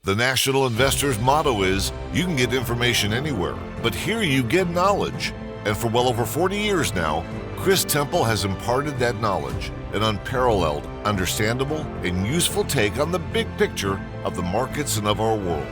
The National Investor's motto is, you can get information anywhere, but here you get knowledge. And for well over 40 years now, Chris Temple has imparted that knowledge, an unparalleled, understandable, and useful take on the big picture of the markets and of our world.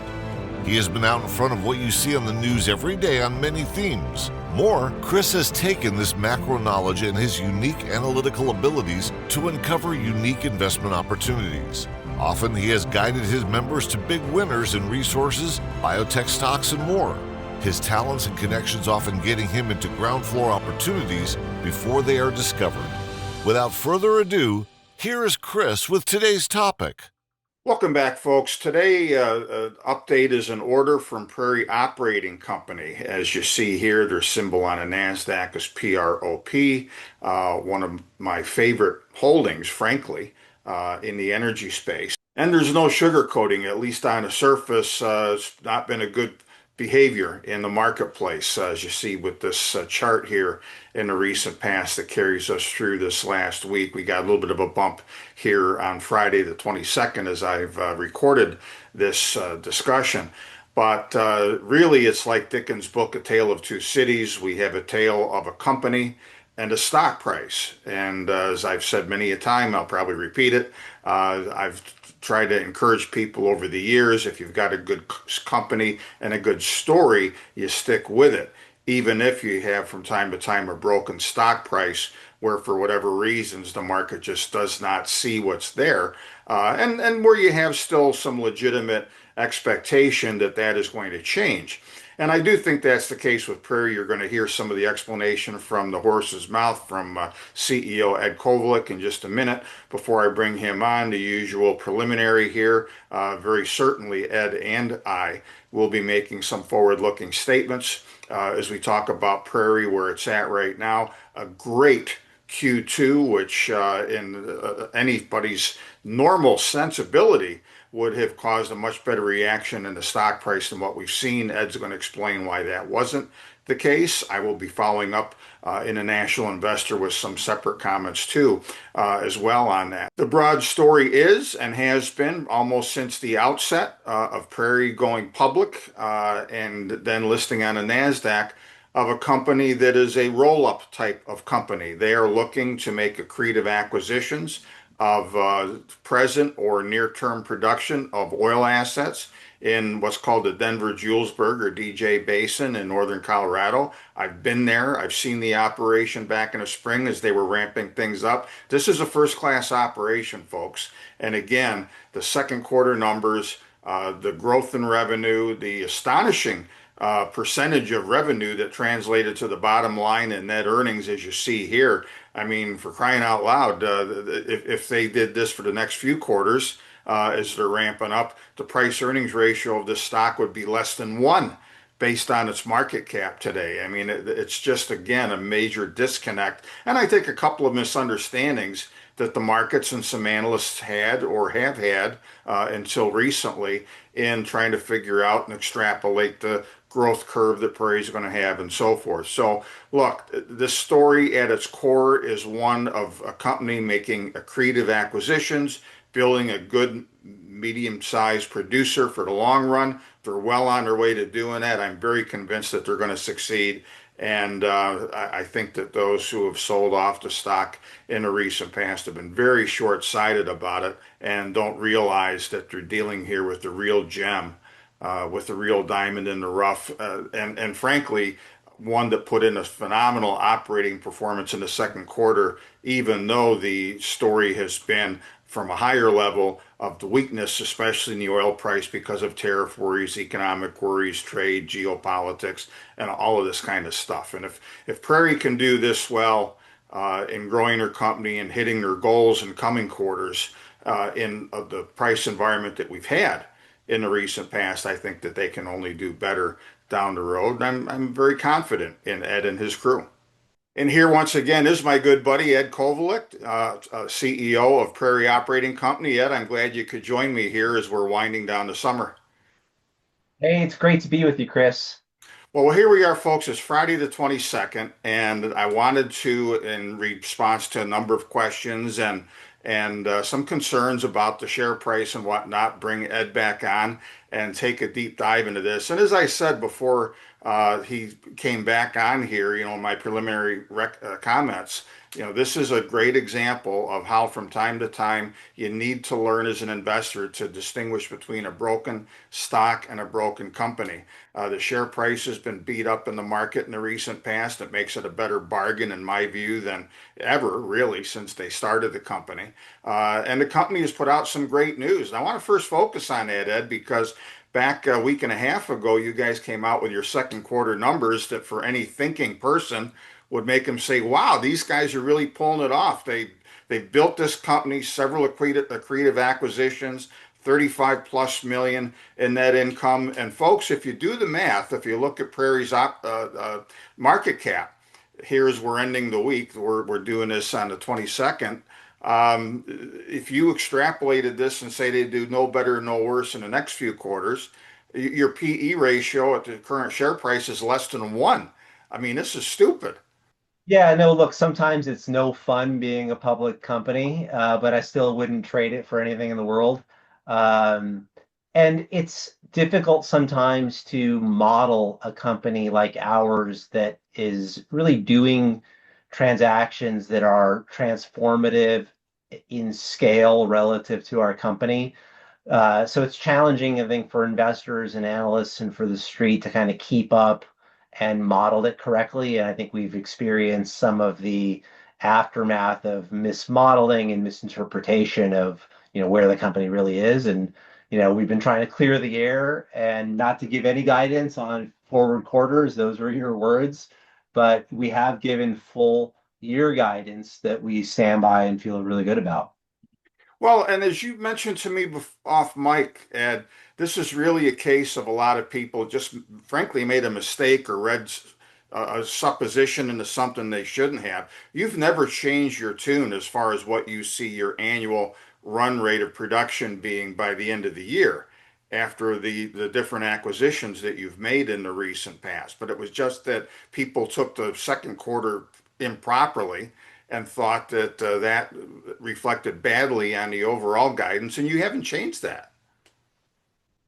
He has been out in front of what you see on the news every day on many themes. More, Chris has taken this macro knowledge and his unique analytical abilities to uncover unique investment opportunities. Often, he has guided his members to big winners in resources, biotech stocks, and more. His talents and connections often getting him into ground floor opportunities before they are discovered. Without further ado, here is Chris with today's topic. Welcome back, folks. Today, update is an order from Prairie Operating Company. As you see here, their symbol on a NASDAQ is PROP, one of my favorite holdings, frankly, in the energy space. And there's no sugarcoating, at least on the surface. It's not been a good behavior in the marketplace, as you see with this chart here in the recent past that carries us through this last week. We got a little bit of a bump here on Friday the 22nd as I've recorded this discussion. But really, it's like Dickens' book, A Tale of Two Cities. We have a tale of a company and a stock price. And as I've said many a time, I'll probably repeat it. I've tried to encourage people over the years, if you've got a good company and a good story, you stick with it. Even if you have from time to time a broken stock price where for whatever reasons the market just does not see what's there, and where you have still some legitimate expectation that that is going to change. And I do think that's the case with Prairie. You're going to hear some of the explanation from the horse's mouth from CEO Ed Kovalik in just a minute. Before I bring him on, the usual preliminary here. Very certainly Ed and I will be making some forward-looking statements as we talk about Prairie, where it's at right now. A great Q2, which in anybody's normal sensibility would have caused a much better reaction in the stock price than what we've seen. Ed's going to explain why that wasn't the case. I will be following up in a National Investor with some separate comments too, as well on that. The broad story is and has been almost since the outset of Prairie going public and then listing on a NASDAQ of a company that is a roll-up type of company. They are looking to make accretive acquisitions of present or near-term production of oil assets in what's called the Denver-Julesburg or DJ Basin in northern Colorado. I've been there. I've seen the operation back in the spring as they were ramping things up. This is a first-class operation, folks. And again, the second quarter numbers, the growth in revenue, the astonishing percentage of revenue that translated to the bottom line and net earnings, as you see here. I mean, for crying out loud, if they did this for the next few quarters as they're ramping up, the price earnings ratio of this stock would be less than 1 based on its market cap today. I mean, it's just, again, a major disconnect. And I think a couple of misunderstandings that the markets and some analysts had or have had until recently in trying to figure out and extrapolate the growth curve that Prairie is going to have and so forth. So look, this story at its core is one of a company making accretive acquisitions, building a good medium-sized producer for the long run. They're well on their way to doing that. I'm very convinced that they're going to succeed. And I think that those who have sold off the stock in the recent past have been very short-sighted about it and don't realize that they're dealing here with the real gem, with the real diamond in the rough, and frankly, one that put in a phenomenal operating performance in the second quarter, even though the story has been from a higher level of the weakness, especially in the oil price because of tariff worries, economic worries, trade, geopolitics, and all of this kind of stuff. And if Prairie can do this well in growing their company and hitting their goals in coming quarters in the price environment that we've had in the recent past, I think that they can only do better down the road. And I'm very confident in Ed and his crew. And here once again is my good buddy, Ed Kovalik, CEO of Prairie Operating Company. Ed, I'm glad you could join me here as we're winding down the summer. Hey, it's great to be with you, Chris. Well, here we are, folks. It's Friday the 22nd, and I wanted to, in response to a number of questions and some concerns about the share price and whatnot. Bring Ed back on and take a deep dive into this. And as I said before, he came back on here, my preliminary comments. This is a great example of how from time to time you need to learn as an investor to distinguish between a broken stock and a broken company. The share price has been beat up in the market in the recent past. It makes it a better bargain, in my view, than ever, really, since they started the company. And the company has put out some great news. And I want to first focus on that, Ed, because back a week and a half ago, you guys came out with your second quarter numbers that for any thinking person would make them say, wow, these guys are really pulling it off. They built this company, several accretive acquisitions, 35 plus million in net income. And folks, if you do the math, if you look at Prairie's market cap, here's we're ending the week. We're doing this on the 22nd. If you extrapolated this and say they do no better, no worse in the next few quarters, your PE ratio at the current share price is less than one. I mean, this is stupid. Yeah, no, look, sometimes it's no fun being a public company, but I still wouldn't trade it for anything in the world. Um, and it's difficult sometimes to model a company like ours that is really doing transactions that are transformative in scale relative to our company. So it's challenging, I think, for investors and analysts and for the street to kind of keep up and model it correctly. And I think we've experienced some of the aftermath of mismodeling and misinterpretation of, where the company really is. And, we've been trying to clear the air and not to give any guidance on forward quarters. Those were your words, but we have given full year guidance that we stand by and feel really good about. Well, and as you mentioned to me off mic, Ed, this is really a case of a lot of people just frankly made a mistake or read a supposition into something they shouldn't have. You've never changed your tune as far as what you see your annual run rate of production being by the end of the year after the different acquisitions that you've made in the recent past. But it was just that people took the second quarter improperly and thought that that reflected badly on the overall guidance, and you haven't changed that.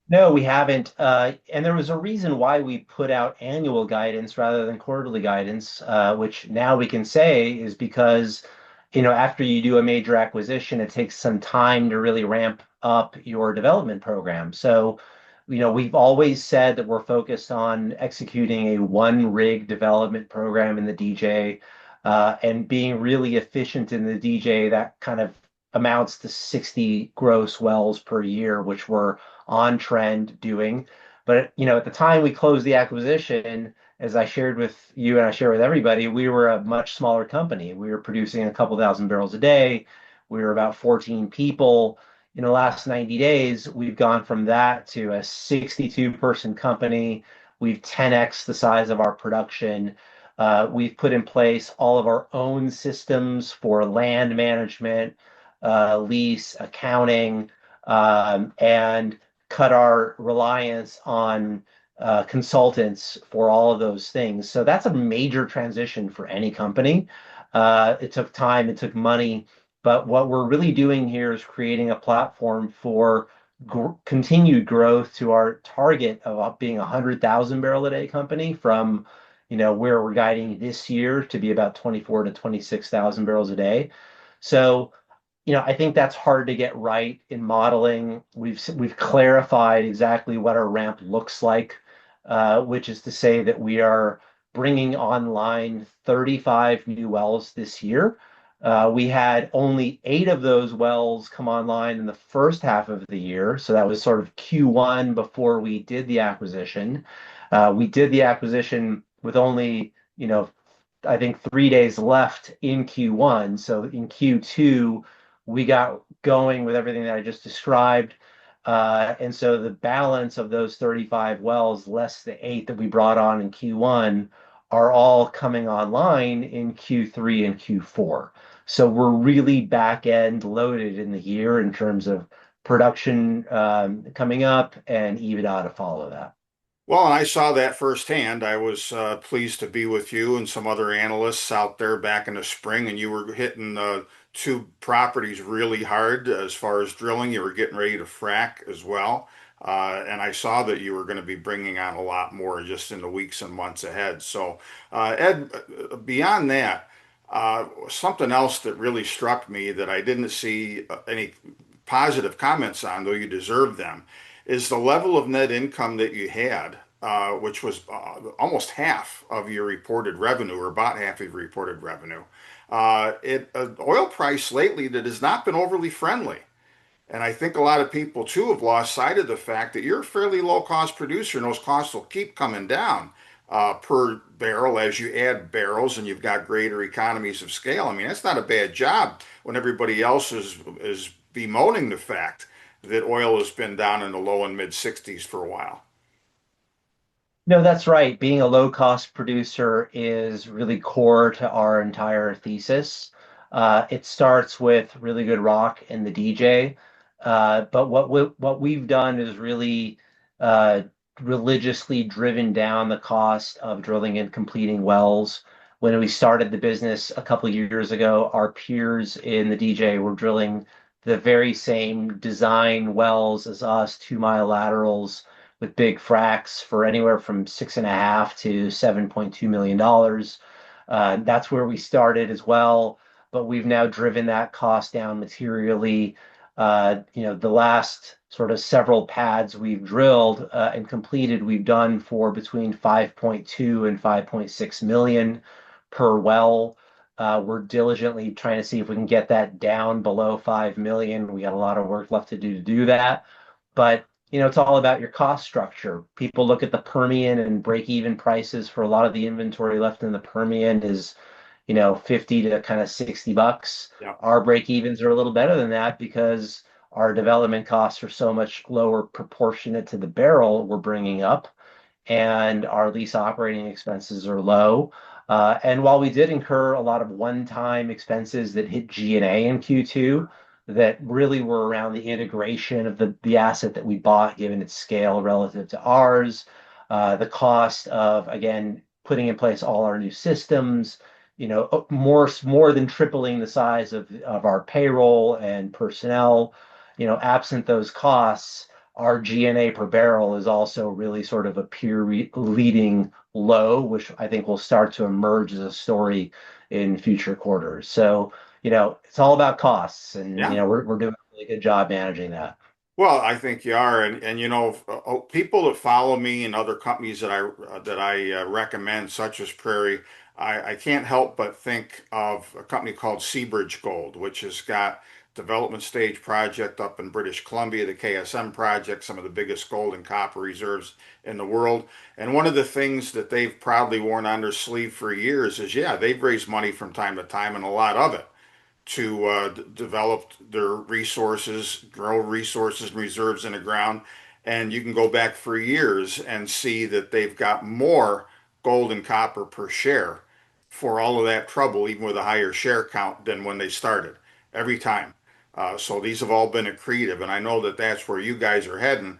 No, we haven't. And there was a reason why we put out annual guidance rather than quarterly guidance, which now we can say is because, after you do a major acquisition, it takes some time to really ramp up your development program. So, we've always said that we're focused on executing a one rig development program in the DJ, and being really efficient in the DJ. That kind of amounts to 60 gross wells per year, which we're on trend doing. But at the time we closed the acquisition, as I shared with you and I share with everybody, we were a much smaller company. We were producing a couple thousand barrels a day. We were about 14 people. In the last 90 days, we've gone from that to a 62-person company. We've 10x the size of our production. We've put in place all of our own systems for land management, lease, accounting, and cut our reliance on consultants for all of those things. So that's a major transition for any company. It took time, it took money, but what we're really doing here is creating a platform for continued growth to our target of being a 100,000 barrel a day company from, where we're guiding this year to be about 24 to 26,000 barrels a day. So I think that's hard to get right in modeling. We've clarified exactly what our ramp looks like, which is to say that we are bringing online 35 new wells this year. We had only 8 of those wells come online in the first half of the year, so that was sort of Q1 before we did the acquisition. We did the acquisition with only, I think 3 days left in Q1. So in Q2 we got going with everything that I just described. And so the balance of those 35 wells, less the 8 that we brought on in Q1, are all coming online in Q3 and Q4. So we're really back end loaded in the year in terms of production coming up and EBITDA to follow that. Well, and I saw that firsthand. I was pleased to be with you and some other analysts out there back in the spring, and you were hitting two properties really hard as far as drilling. You were getting ready to frack as well. And I saw that you were going to be bringing on a lot more just in the weeks and months ahead. So, Ed, beyond that, something else that really struck me that I didn't see any positive comments on, though you deserve them, is the level of net income that you had, which was almost half of your reported revenue, or about half of your reported revenue. Oil price lately that has not been overly friendly. And I think a lot of people too have lost sight of the fact that you're a fairly low cost producer and those costs will keep coming down per barrel as you add barrels and you've got greater economies of scale. I mean, that's not a bad job when everybody else is bemoaning the fact that oil has been down in the low and mid 60s for a while. No, that's right. Being a low cost producer is really core to our entire thesis. It starts with really good rock in the DJ. But what we've done is really uh, religiously driven down the cost of drilling and completing wells. When we started the business a couple years ago, our peers in the DJ were drilling the very same design wells as us, 2 mile laterals with big fracks for anywhere from 6.5 to $7.2 million. That's where we started as well, but we've now driven that cost down materially. The last sort of several pads we've drilled and completed, we've done for between 5.2 and 5.6 million per well. We're diligently trying to see if we can get that down below 5 million. We got a lot of work left to do that. But it's all about your cost structure. People look at the Permian and break-even prices for a lot of the inventory left in the Permian is, 50 to kind of $60. Yeah. Our break-evens are a little better than that because our development costs are so much lower proportionate to the barrel we're bringing up, and our lease operating expenses are low. And while we did incur a lot of one-time expenses that hit G&A in Q2, that really were around the integration of the asset that we bought, given its scale relative to ours, the cost of, again, putting in place all our new systems, more than tripling the size of our payroll and personnel. Absent those costs, our G&A per barrel is also really sort of a peer leading low, which I think will start to emerge as a story in future quarters. So, it's all about costs, and Yeah. we're doing a really good job managing that. Well, I think you are, and people that follow me and other companies that I recommend, such as Prairie, I can't help but think of a company called Seabridge Gold, which has got development stage project up in British Columbia, the KSM project, some of the biggest gold and copper reserves in the world. And one of the things that they've proudly worn on their sleeve for years is, yeah, they've raised money from time to time, and a lot of it to develop their resources, grow resources and reserves in the ground. And you can go back for years and see that they've got more gold and copper per share for all of that trouble, even with a higher share count than when they started every time. So these have all been accretive, and I know that that's where you guys are heading.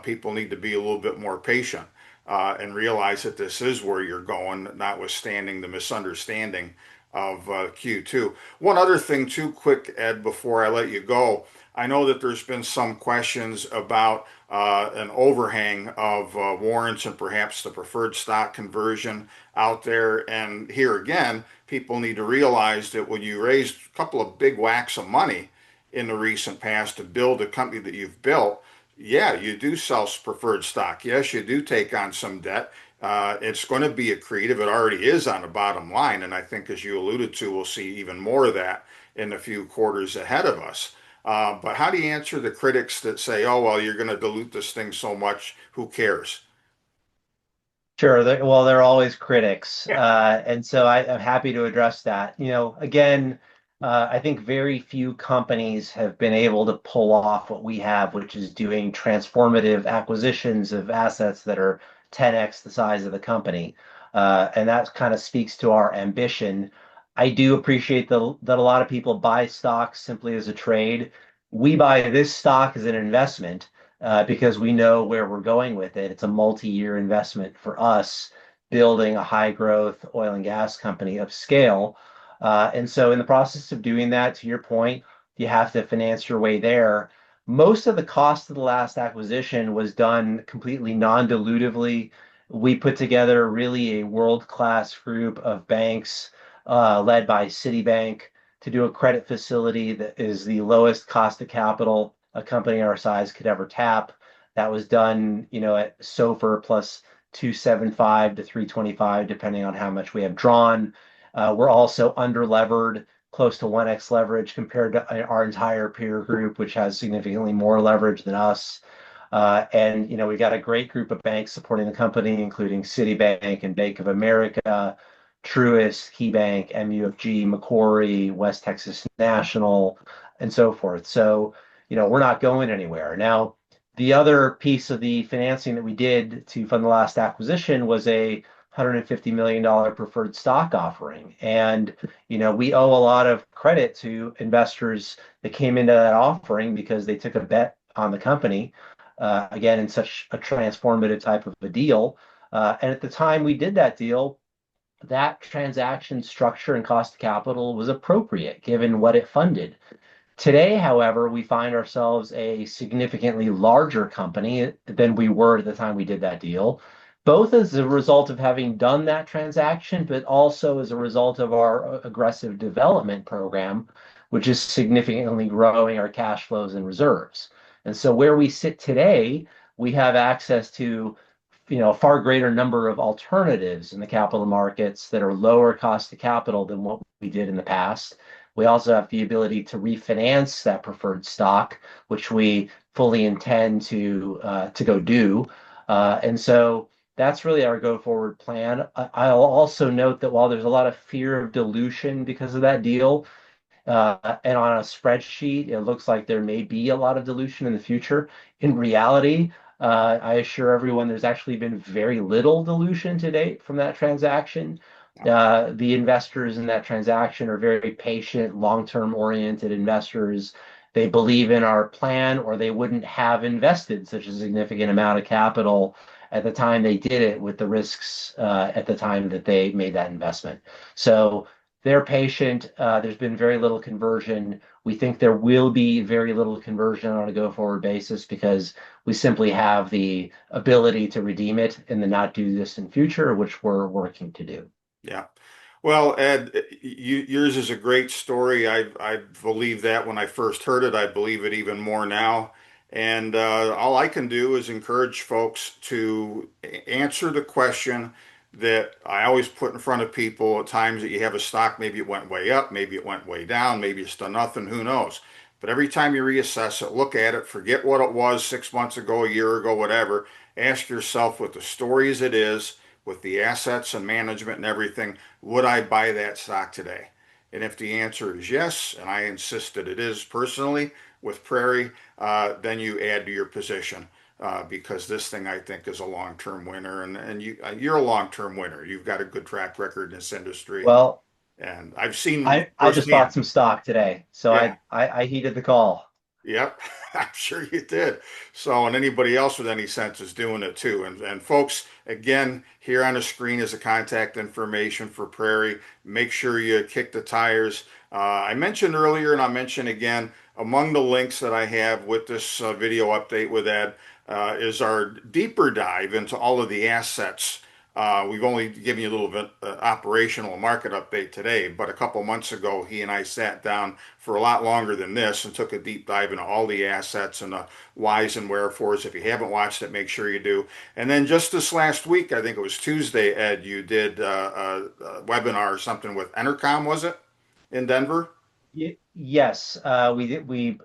People need to be a little bit more patient and realize that this is where you're going, notwithstanding the misunderstanding of Q2. One other thing, too, quick, Ed, before I let you go. I know that there's been some questions about an overhang of warrants and perhaps the preferred stock conversion out there. And here again, people need to realize that when you raised a couple of big whacks of money in the recent past to build a company that you've built, yeah, you do sell preferred stock. Yes, you do take on some debt. It's going to be accretive. It already is on the bottom line. And I think, as you alluded to, we'll see even more of that in the few quarters ahead of us. But how do you answer the critics that say, oh, well, you're going to dilute this thing so much, who cares? Sure. Well, they're always critics. Yeah. And so I'm happy to address that. Again, I think very few companies have been able to pull off what we have, which is doing transformative acquisitions of assets that are 10x the size of the company. And that kind of speaks to our ambition. I do appreciate that a lot of people buy stocks simply as a trade. We buy this stock as an investment because we know where we're going with it. It's a multi-year investment for us building a high growth oil and gas company of scale. And so in the process of doing that, to your point, you have to finance your way there. Most of the cost of the last acquisition was done completely non-dilutively. We put together really a world-class group of banks led by Citibank to do a credit facility that is the lowest cost of capital a company our size could ever tap. That was done, at SOFR plus 275 to 325, depending on how much we have drawn. We're also under-levered, close to 1x leverage compared to our entire peer group, which has significantly more leverage than us. And we got a great group of banks supporting the company, including Citibank and Bank of America, Truist, KeyBank, MUFG, Macquarie, West Texas National, and so forth. So, we're not going anywhere. Now, the other piece of the financing that we did to fund the last acquisition was a $150 million preferred stock offering. And, we owe a lot of credit to investors that came into that offering because they took a bet on the company, again, in such a transformative type of a deal. And at the time we did that deal, that transaction structure and cost of capital was appropriate given what it funded. Today, however, we find ourselves a significantly larger company than we were at the time we did that deal, both as a result of having done that transaction, but also as a result of our aggressive development program, which is significantly growing our cash flows and reserves. And so where we sit today, we have access to a far greater number of alternatives in the capital markets that are lower cost of capital than what we did in the past. We also have the ability to refinance that preferred stock, which we fully intend to go do. And so that's really our go-forward plan. I'll also note that while there's a lot of fear of dilution because of that deal, and on a spreadsheet, it looks like there may be a lot of dilution in the future. In reality, I assure everyone there's actually been very little dilution to date from that transaction. The investors in that transaction are very patient, long-term oriented investors. They believe in our plan, or they wouldn't have invested such a significant amount of capital at the time they did it with the risks at the time that they made that investment. So they're patient. There's been very little conversion. We think there will be very little conversion on a go-forward basis because we simply have the ability to redeem it in the not too distant future, which we're working to do. Yeah. Well, Ed, yours is a great story. I believe that when I first heard it. I believe it even more now. And all I can do is encourage folks to answer the question that I always put in front of people at times that you have a stock, maybe it went way up, maybe it went way down, maybe it's done nothing, who knows. But every time you reassess it, look at it, forget what it was 6 months ago, a year ago, whatever. Ask yourself with the story as it is, with the assets and management and everything, would I buy that stock today? And if the answer is yes, and I insist that it is personally with Prairie, then you add to your position. Because this thing I think is a long-term winner, and you're a long-term winner. You've got a good track record in this industry, Well, and I've seen I just bought firsthand. some stock today, so Yeah, I heeded the call. yep, I'm sure you did. So, and anybody else with any sense is doing it too. And folks, again, here on the screen is the contact information for Prairie. Make sure you kick the tires. I mentioned earlier, and I'll mention again, among the links that I have with this video update with Ed is our deeper dive into all of the assets. We've only given you a little bit operational market update today, but a couple months ago, he and I sat down for a lot longer than this and took a deep dive into all the assets and the whys and wherefores. If you haven't watched it, make sure you do. And then just this last week, I think it was Tuesday, Ed, you did a webinar or something with Entercom, was it, in Denver? Yes, we did. We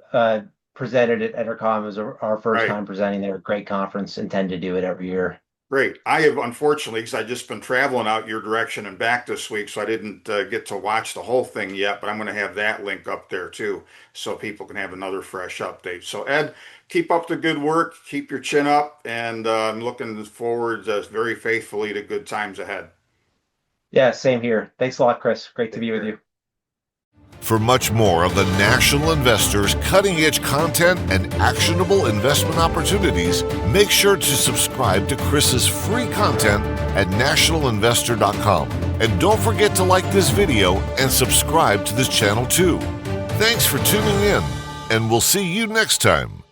presented at EnterCom. It was our first Right. time presenting there. Great conference. Intend to do it every year. Great. I have, unfortunately, because I've just been traveling out your direction and back this week, so I didn't get to watch the whole thing yet, but I'm going to have that link up there too, so people can have another fresh update. So, Ed, keep up the good work, keep your chin up, and I'm looking forward very faithfully to good times ahead. Yeah, same here. Thanks a lot, Chris. Great to Take be with care. you. For much more of the National Investor's cutting-edge content and actionable investment opportunities, make sure to subscribe to Chris's free content at nationalinvestor.com. And don't forget to like this video and subscribe to this channel too. Thanks for tuning in, and we'll see you next time.